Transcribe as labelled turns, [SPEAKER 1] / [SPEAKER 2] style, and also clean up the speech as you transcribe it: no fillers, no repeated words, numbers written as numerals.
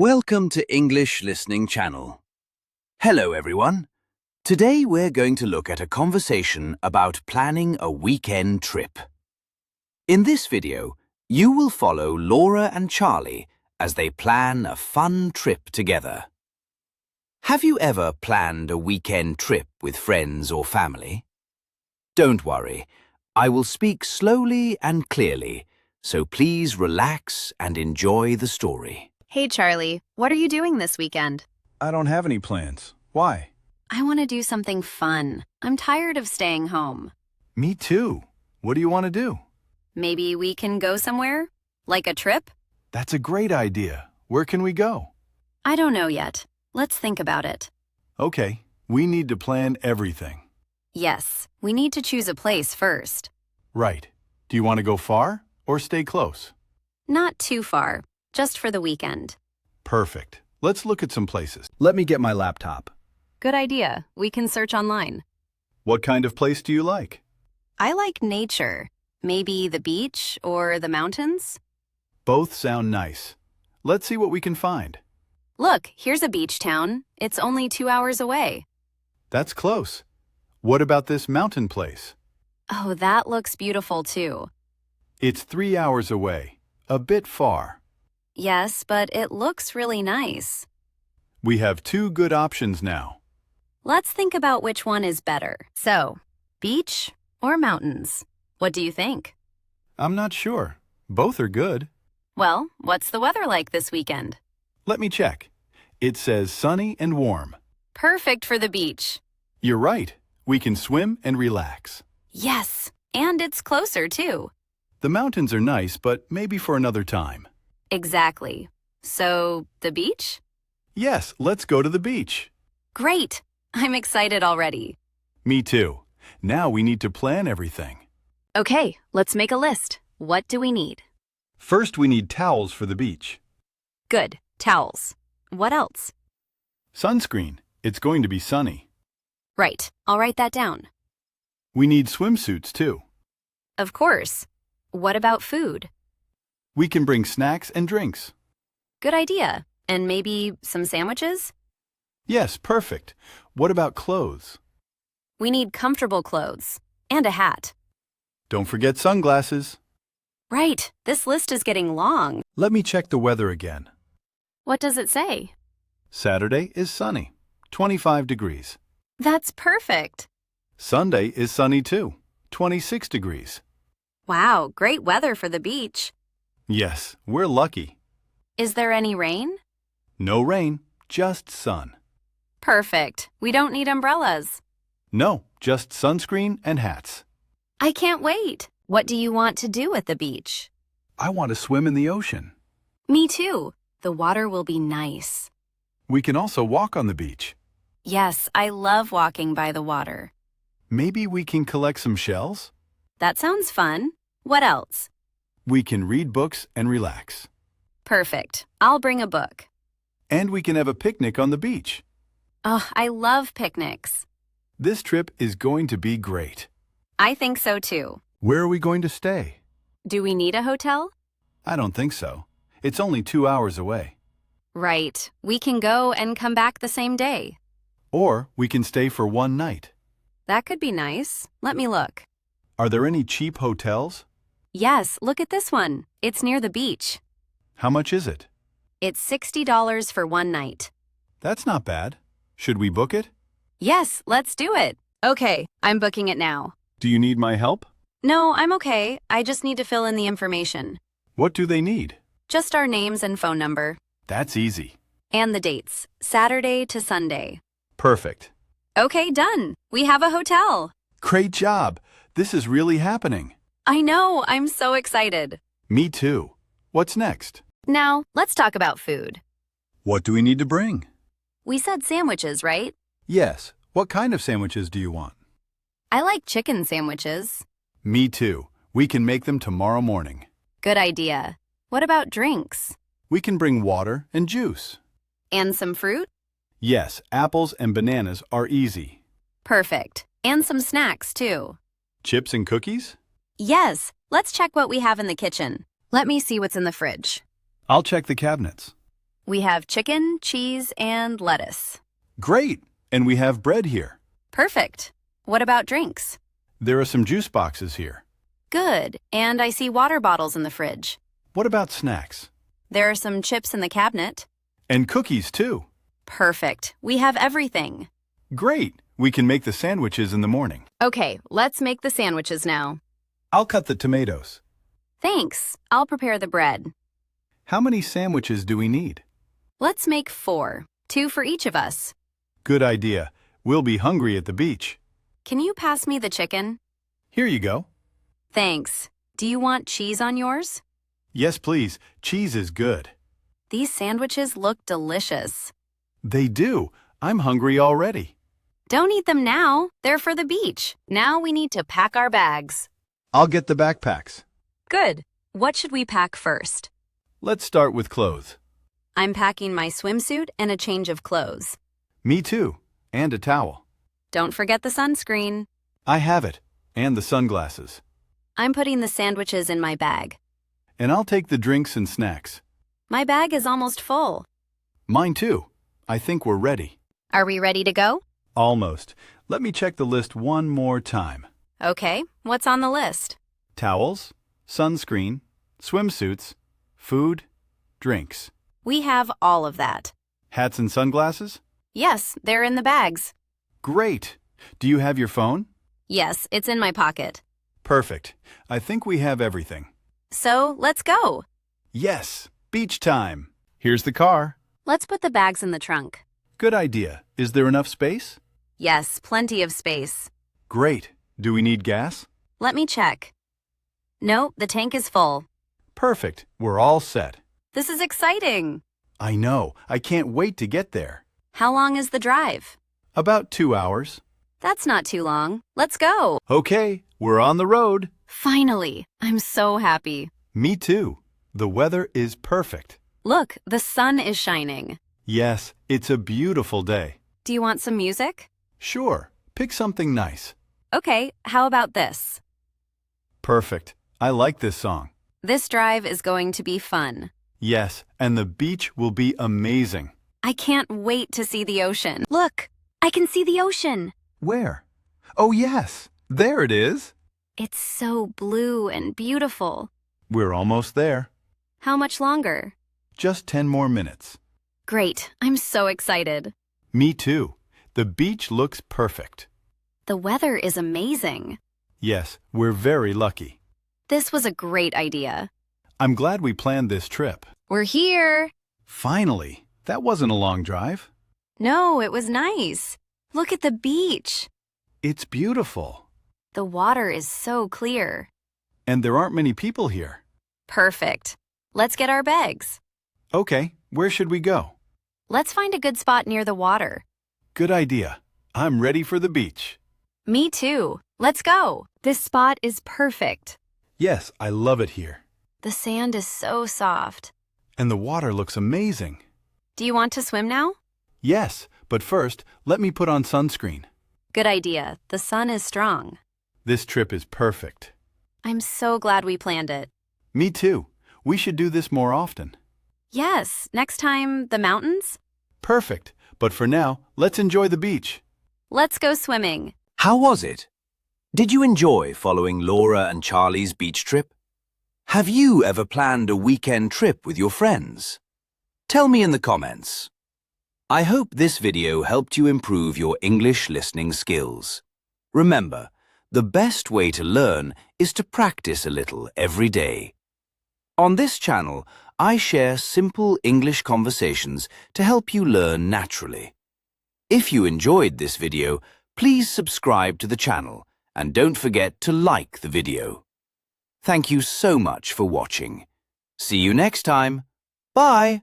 [SPEAKER 1] Welcome to English Listening Channel. Hello everyone. Today we're going to look at a conversation about planning a weekend trip. In this video, you will follow Laura and Charlie as they plan a fun trip together. Have you ever planned a weekend trip with friends or family? Don't worry, I will speak slowly and clearly, so please relax and enjoy the story.
[SPEAKER 2] Hey, Charlie, what are you doing this weekend?
[SPEAKER 3] I don't have any plans. Why?
[SPEAKER 2] I want to do something fun. I'm tired of staying home.
[SPEAKER 3] Me too. What do you want to do?
[SPEAKER 2] Maybe we can go somewhere? Like a trip?
[SPEAKER 3] That's a great idea. Where can we go?
[SPEAKER 2] I don't know yet. Let's think about it.
[SPEAKER 3] Okay, we need to plan everything.
[SPEAKER 2] Yes, we need to choose a place first.
[SPEAKER 3] Right. Do you want to go far or stay close?
[SPEAKER 2] Not too far, just for the weekend.
[SPEAKER 3] Perfect. Let's look at some places. Let me get my laptop.
[SPEAKER 2] Good idea. We can search online.
[SPEAKER 3] What kind of place do you like?
[SPEAKER 2] I like nature. Maybe the beach or the mountains?
[SPEAKER 3] Both sound nice. Let's see what we can find.
[SPEAKER 2] Look, here's a beach town. It's only 2 hours away.
[SPEAKER 3] That's close. What about this mountain place?
[SPEAKER 2] Oh, that looks beautiful too.
[SPEAKER 3] It's 3 hours away. A bit far.
[SPEAKER 2] Yes, but it looks really nice.
[SPEAKER 3] We have two good options now.
[SPEAKER 2] Let's think about which one is better. So, beach or mountains? What do you think?
[SPEAKER 3] I'm not sure. Both are good.
[SPEAKER 2] Well, what's the weather like this weekend?
[SPEAKER 3] Let me check. It says sunny and warm.
[SPEAKER 2] Perfect for the beach.
[SPEAKER 3] You're right. We can swim and relax.
[SPEAKER 2] Yes, and it's closer too.
[SPEAKER 3] The mountains are nice, but maybe for another time.
[SPEAKER 2] Exactly. So, the beach?
[SPEAKER 3] Yes, let's go to the beach.
[SPEAKER 2] Great! I'm excited already.
[SPEAKER 3] Me too. Now we need to plan everything.
[SPEAKER 2] Okay, let's make a list. What do we need?
[SPEAKER 3] First, we need towels for the beach.
[SPEAKER 2] Good. Towels. What else?
[SPEAKER 3] Sunscreen. It's going to be sunny.
[SPEAKER 2] Right. I'll write that down.
[SPEAKER 3] We need swimsuits too.
[SPEAKER 2] Of course. What about food?
[SPEAKER 3] We can bring snacks and drinks.
[SPEAKER 2] Good idea. And maybe some sandwiches?
[SPEAKER 3] Yes, perfect. What about clothes?
[SPEAKER 2] We need comfortable clothes. And a hat.
[SPEAKER 3] Don't forget sunglasses.
[SPEAKER 2] Right. This list is getting long.
[SPEAKER 3] Let me check the weather again.
[SPEAKER 2] What does it say?
[SPEAKER 3] Saturday is sunny, 25 degrees.
[SPEAKER 2] That's perfect.
[SPEAKER 3] Sunday is sunny too, 26 degrees.
[SPEAKER 2] Wow, great weather for the beach.
[SPEAKER 3] Yes, we're lucky.
[SPEAKER 2] Is there any rain?
[SPEAKER 3] No rain, just sun.
[SPEAKER 2] Perfect. We don't need umbrellas.
[SPEAKER 3] No, just sunscreen and hats.
[SPEAKER 2] I can't wait. What do you want to do at the beach?
[SPEAKER 3] I want to swim in the ocean.
[SPEAKER 2] Me too. The water will be nice.
[SPEAKER 3] We can also walk on the beach.
[SPEAKER 2] Yes, I love walking by the water.
[SPEAKER 3] Maybe we can collect some shells?
[SPEAKER 2] That sounds fun. What else?
[SPEAKER 3] We can read books and relax.
[SPEAKER 2] Perfect. I'll bring a book.
[SPEAKER 3] And we can have a picnic on the beach.
[SPEAKER 2] Oh, I love picnics.
[SPEAKER 3] This trip is going to be great.
[SPEAKER 2] I think so too.
[SPEAKER 3] Where are we going to stay?
[SPEAKER 2] Do we need a hotel?
[SPEAKER 3] I don't think so. It's only 2 hours away.
[SPEAKER 2] Right. We can go and come back the same day.
[SPEAKER 3] Or we can stay for one night.
[SPEAKER 2] That could be nice. Let me look.
[SPEAKER 3] Are there any cheap hotels?
[SPEAKER 2] Yes, look at this one. It's near the beach.
[SPEAKER 3] How much is it?
[SPEAKER 2] It's $60 for one night.
[SPEAKER 3] That's not bad. Should we book it?
[SPEAKER 2] Yes, let's do it. Okay, I'm booking it now.
[SPEAKER 3] Do you need my help?
[SPEAKER 2] No, I'm okay. I just need to fill in the information.
[SPEAKER 3] What do they need?
[SPEAKER 2] Just our names and phone number.
[SPEAKER 3] That's easy.
[SPEAKER 2] And the dates, Saturday to Sunday.
[SPEAKER 3] Perfect.
[SPEAKER 2] Okay, done. We have a hotel.
[SPEAKER 3] Great job. This is really happening.
[SPEAKER 2] I know, I'm so excited.
[SPEAKER 3] Me too. What's next?
[SPEAKER 2] Now, let's talk about food.
[SPEAKER 3] What do we need to bring?
[SPEAKER 2] We said sandwiches, right?
[SPEAKER 3] Yes. What kind of sandwiches do you want?
[SPEAKER 2] I like chicken sandwiches.
[SPEAKER 3] Me too. We can make them tomorrow morning.
[SPEAKER 2] Good idea. What about drinks?
[SPEAKER 3] We can bring water and juice.
[SPEAKER 2] And some fruit?
[SPEAKER 3] Yes, apples and bananas are easy.
[SPEAKER 2] Perfect. And some snacks, too.
[SPEAKER 3] Chips and cookies?
[SPEAKER 2] Yes. Let's check what we have in the kitchen. Let me see what's in the fridge.
[SPEAKER 3] I'll check the cabinets.
[SPEAKER 2] We have chicken, cheese, and lettuce.
[SPEAKER 3] Great! And we have bread here.
[SPEAKER 2] Perfect. What about drinks?
[SPEAKER 3] There are some juice boxes here.
[SPEAKER 2] Good. And I see water bottles in the fridge.
[SPEAKER 3] What about snacks?
[SPEAKER 2] There are some chips in the cabinet.
[SPEAKER 3] And cookies, too.
[SPEAKER 2] Perfect. We have everything.
[SPEAKER 3] Great! We can make the sandwiches in the morning.
[SPEAKER 2] Okay, let's make the sandwiches now.
[SPEAKER 3] I'll cut the tomatoes.
[SPEAKER 2] Thanks. I'll prepare the bread.
[SPEAKER 3] How many sandwiches do we need?
[SPEAKER 2] Let's make 4. 2 for each of us.
[SPEAKER 3] Good idea. We'll be hungry at the beach.
[SPEAKER 2] Can you pass me the chicken?
[SPEAKER 3] Here you go.
[SPEAKER 2] Thanks. Do you want cheese on yours?
[SPEAKER 3] Yes, please. Cheese is good.
[SPEAKER 2] These sandwiches look delicious.
[SPEAKER 3] They do. I'm hungry already.
[SPEAKER 2] Don't eat them now. They're for the beach. Now we need to pack our bags.
[SPEAKER 3] I'll get the backpacks.
[SPEAKER 2] Good. What should we pack first?
[SPEAKER 3] Let's start with clothes.
[SPEAKER 2] I'm packing my swimsuit and a change of clothes.
[SPEAKER 3] Me too. And a towel.
[SPEAKER 2] Don't forget the sunscreen.
[SPEAKER 3] I have it. And the sunglasses.
[SPEAKER 2] I'm putting the sandwiches in my bag.
[SPEAKER 3] And I'll take the drinks and snacks.
[SPEAKER 2] My bag is almost full.
[SPEAKER 3] Mine too. I think we're ready.
[SPEAKER 2] Are we ready to go?
[SPEAKER 3] Almost. Let me check the list one more time.
[SPEAKER 2] Okay, what's on the list?
[SPEAKER 3] Towels, sunscreen, swimsuits, food, drinks.
[SPEAKER 2] We have all of that.
[SPEAKER 3] Hats and sunglasses?
[SPEAKER 2] Yes, they're in the bags.
[SPEAKER 3] Great! Do you have your phone?
[SPEAKER 2] Yes, it's in my pocket.
[SPEAKER 3] Perfect. I think we have everything.
[SPEAKER 2] So, let's go.
[SPEAKER 3] Yes! Beach time! Here's the car.
[SPEAKER 2] Let's put the bags in the trunk.
[SPEAKER 3] Good idea. Is there enough space?
[SPEAKER 2] Yes, plenty of space.
[SPEAKER 3] Great. Do we need gas?
[SPEAKER 2] Let me check. No, the tank is full.
[SPEAKER 3] Perfect. We're all set.
[SPEAKER 2] This is exciting.
[SPEAKER 3] I know. I can't wait to get there.
[SPEAKER 2] How long is the drive?
[SPEAKER 3] About 2 hours.
[SPEAKER 2] That's not too long. Let's go.
[SPEAKER 3] Okay, we're on the road.
[SPEAKER 2] Finally, I'm so happy.
[SPEAKER 3] Me too. The weather is perfect.
[SPEAKER 2] Look, the sun is shining.
[SPEAKER 3] Yes, it's a beautiful day.
[SPEAKER 2] Do you want some music?
[SPEAKER 3] Sure, pick something nice.
[SPEAKER 2] Okay, how about this?
[SPEAKER 3] Perfect. I like this song.
[SPEAKER 2] This drive is going to be fun.
[SPEAKER 3] Yes, and the beach will be amazing.
[SPEAKER 2] I can't wait to see the ocean. Look, I can see the ocean.
[SPEAKER 3] Where? Oh, yes. There it is.
[SPEAKER 2] It's so blue and beautiful.
[SPEAKER 3] We're almost there.
[SPEAKER 2] How much longer?
[SPEAKER 3] Just 10 more minutes.
[SPEAKER 2] Great, I'm so excited.
[SPEAKER 3] Me too. The beach looks perfect.
[SPEAKER 2] The weather is amazing.
[SPEAKER 3] Yes, we're very lucky.
[SPEAKER 2] This was a great idea.
[SPEAKER 3] I'm glad we planned this trip.
[SPEAKER 2] We're here.
[SPEAKER 3] Finally. That wasn't a long drive.
[SPEAKER 2] No, it was nice. Look at the beach.
[SPEAKER 3] It's beautiful.
[SPEAKER 2] The water is so clear.
[SPEAKER 3] And there aren't many people here.
[SPEAKER 2] Perfect. Let's get our bags.
[SPEAKER 3] Okay, where should we go?
[SPEAKER 2] Let's find a good spot near the water.
[SPEAKER 3] Good idea. I'm ready for the beach.
[SPEAKER 2] Me too. Let's go. This spot is perfect.
[SPEAKER 3] Yes, I love it here.
[SPEAKER 2] The sand is so soft.
[SPEAKER 3] And the water looks amazing.
[SPEAKER 2] Do you want to swim now?
[SPEAKER 3] Yes, but first, let me put on sunscreen.
[SPEAKER 2] Good idea. The sun is strong.
[SPEAKER 3] This trip is perfect.
[SPEAKER 2] I'm so glad we planned it.
[SPEAKER 3] Me too. We should do this more often.
[SPEAKER 2] Yes, next time, the mountains?
[SPEAKER 3] Perfect. But for now, let's enjoy the beach.
[SPEAKER 2] Let's go swimming.
[SPEAKER 1] How was it? Did you enjoy following Laura and Charlie's beach trip? Have you ever planned a weekend trip with your friends? Tell me in the comments. I hope this video helped you improve your English listening skills. Remember, the best way to learn is to practice a little every day. On this channel, I share simple English conversations to help you learn naturally. If you enjoyed this video, please subscribe to the channel and don't forget to like the video. Thank you so much for watching. See you next time. Bye!